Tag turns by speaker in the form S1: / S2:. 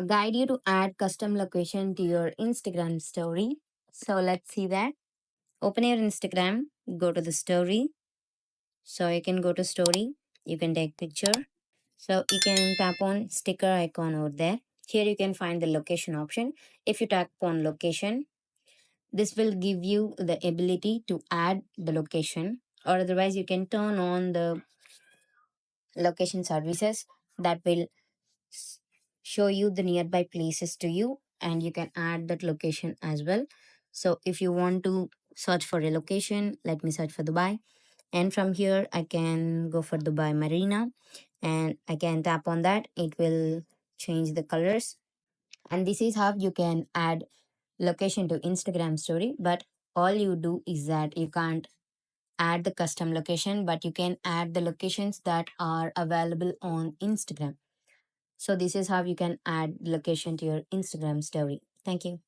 S1: guide you to add custom location to your Instagram story. So let's see that. Open your Instagram, go to the story. So you can go to story, you can take picture. So you can tap on sticker icon over there. Here you can find the location option. If you tap on location, this will give you the ability to add the location, or otherwise you can turn on the location services that will s- show you the nearby places to you, and you can add that location as well. So if you want to search for a location, let me search for Dubai, and from here I can go for Dubai Marina, and I can tap on that. It will change the colors, and this is how you can add location to Instagram story. But all you do is that you can't add the custom location, but you can add the locations that are available on Instagram. So this is how you can add location to your Instagram story. Thank you.